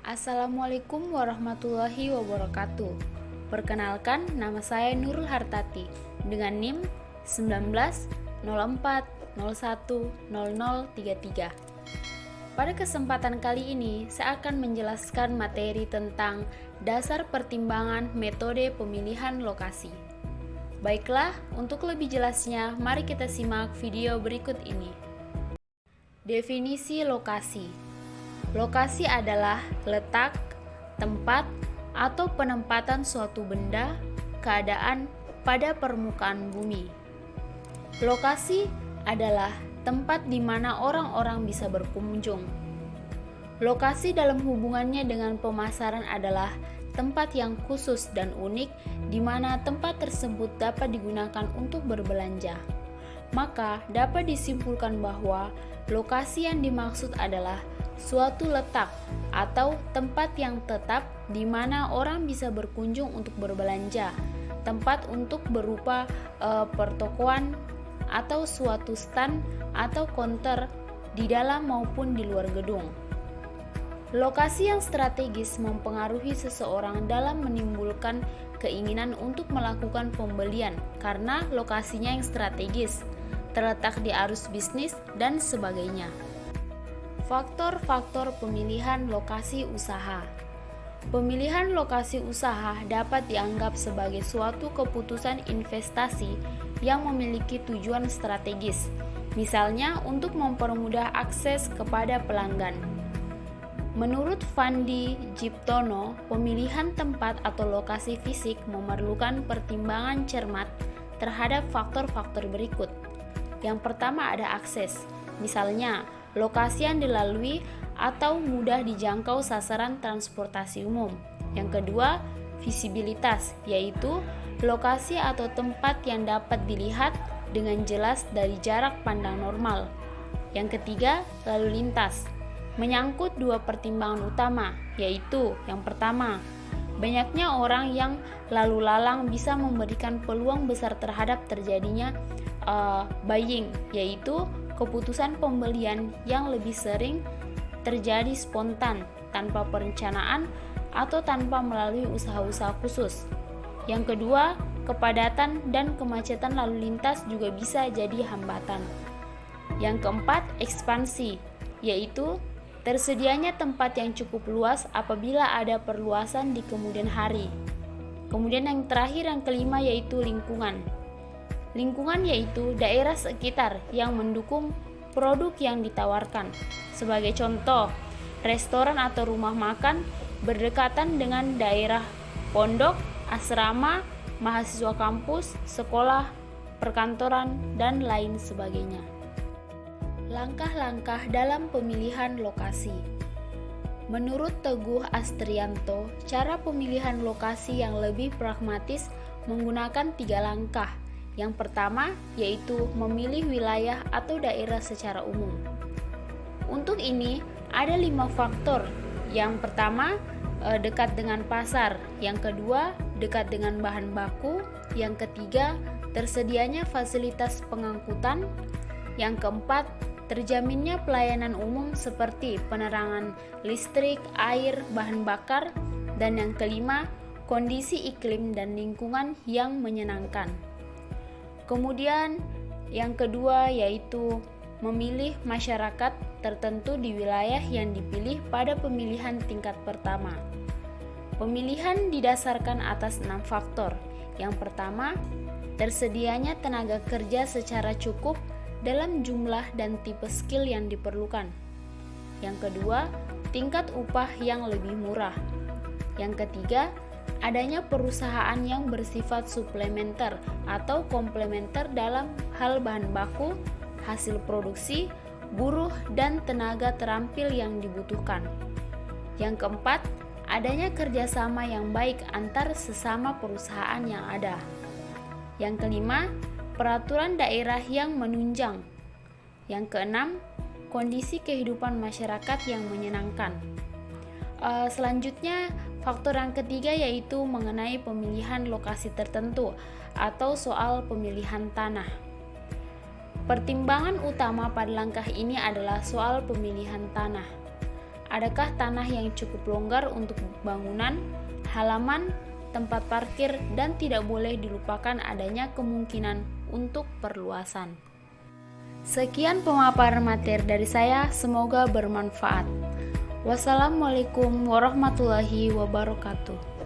Assalamualaikum warahmatullahi wabarakatuh. Perkenalkan, nama saya Nurul Hartati dengan NIM 1904010033. Pada kesempatan kali ini, saya akan menjelaskan materi tentang dasar pertimbangan metode pemilihan lokasi. Baiklah, untuk lebih jelasnya, mari kita simak video berikut ini. Definisi lokasi. Lokasi adalah letak, tempat, atau penempatan suatu benda, keadaan pada permukaan bumi. Lokasi adalah tempat di mana orang-orang bisa berkunjung. Lokasi dalam hubungannya dengan pemasaran adalah tempat yang khusus dan unik di mana tempat tersebut dapat digunakan untuk berbelanja. Maka dapat disimpulkan bahwa lokasi yang dimaksud adalah suatu letak atau tempat yang tetap di mana orang bisa berkunjung untuk berbelanja, tempat untuk berupa pertokoan atau suatu stand atau counter di dalam maupun di luar gedung. Lokasi yang strategis mempengaruhi seseorang dalam menimbulkan keinginan untuk melakukan pembelian karena lokasinya yang strategis, terletak di arus bisnis dan sebagainya. Faktor-faktor pemilihan lokasi usaha. Pemilihan lokasi usaha dapat dianggap sebagai suatu keputusan investasi yang memiliki tujuan strategis, misalnya untuk mempermudah akses kepada pelanggan. Menurut Fandi Jiptono, pemilihan tempat atau lokasi fisik memerlukan pertimbangan cermat terhadap faktor-faktor berikut. Yang pertama ada akses, misalnya lokasi yang dilalui atau mudah dijangkau sasaran transportasi umum. Yang kedua, visibilitas, yaitu lokasi atau tempat yang dapat dilihat dengan jelas dari jarak pandang normal. Yang ketiga, lalu lintas, menyangkut dua pertimbangan utama, yaitu yang pertama, banyaknya orang yang lalu lalang bisa memberikan peluang besar terhadap terjadinya buying, yaitu keputusan pembelian yang lebih sering terjadi spontan, tanpa perencanaan atau tanpa melalui usaha-usaha khusus. Yang kedua, kepadatan dan kemacetan lalu lintas juga bisa jadi hambatan. Yang keempat, ekspansi, yaitu tersedianya tempat yang cukup luas apabila ada perluasan di kemudian hari. Kemudian yang terakhir, yang kelima, yaitu lingkungan. Lingkungan yaitu daerah sekitar yang mendukung produk yang ditawarkan. Sebagai contoh, restoran atau rumah makan berdekatan dengan daerah pondok, asrama, mahasiswa kampus, sekolah, perkantoran, dan lain sebagainya. Langkah-langkah dalam pemilihan lokasi. Menurut Teguh Astrianto, cara pemilihan lokasi yang lebih pragmatis menggunakan 3 langkah. Yang pertama yaitu memilih wilayah atau daerah secara umum. Untuk ini ada 5 faktor. Yang pertama, dekat dengan pasar. Yang kedua, dekat dengan bahan baku. Yang ketiga, tersedianya fasilitas pengangkutan. Yang keempat, terjaminnya pelayanan umum seperti penerangan listrik, air, bahan bakar. Dan yang kelima, kondisi iklim dan lingkungan yang menyenangkan. Kemudian yang kedua yaitu memilih masyarakat tertentu di wilayah yang dipilih pada pemilihan tingkat pertama. Pemilihan didasarkan atas 6 faktor. Yang pertama, tersedianya tenaga kerja secara cukup dalam jumlah dan tipe skill yang diperlukan. Yang kedua, tingkat upah yang lebih murah. Yang ketiga, adanya perusahaan yang bersifat suplementer atau komplementer dalam hal bahan baku, hasil produksi, buruh, dan tenaga terampil yang dibutuhkan. Yang keempat, adanya kerjasama yang baik antar sesama perusahaan yang ada. Yang kelima, peraturan daerah yang menunjang. Yang keenam, kondisi kehidupan masyarakat yang menyenangkan. Selanjutnya, faktor yang ketiga yaitu mengenai pemilihan lokasi tertentu atau soal pemilihan tanah. Pertimbangan utama pada langkah ini adalah soal pemilihan tanah. adakah tanah yang cukup longgar untuk bangunan, halaman, tempat parkir, dan tidak boleh dilupakan adanya kemungkinan untuk perluasan. Sekian pemaparan materi dari saya, semoga bermanfaat. Wassalamualaikum warahmatullahi wabarakatuh.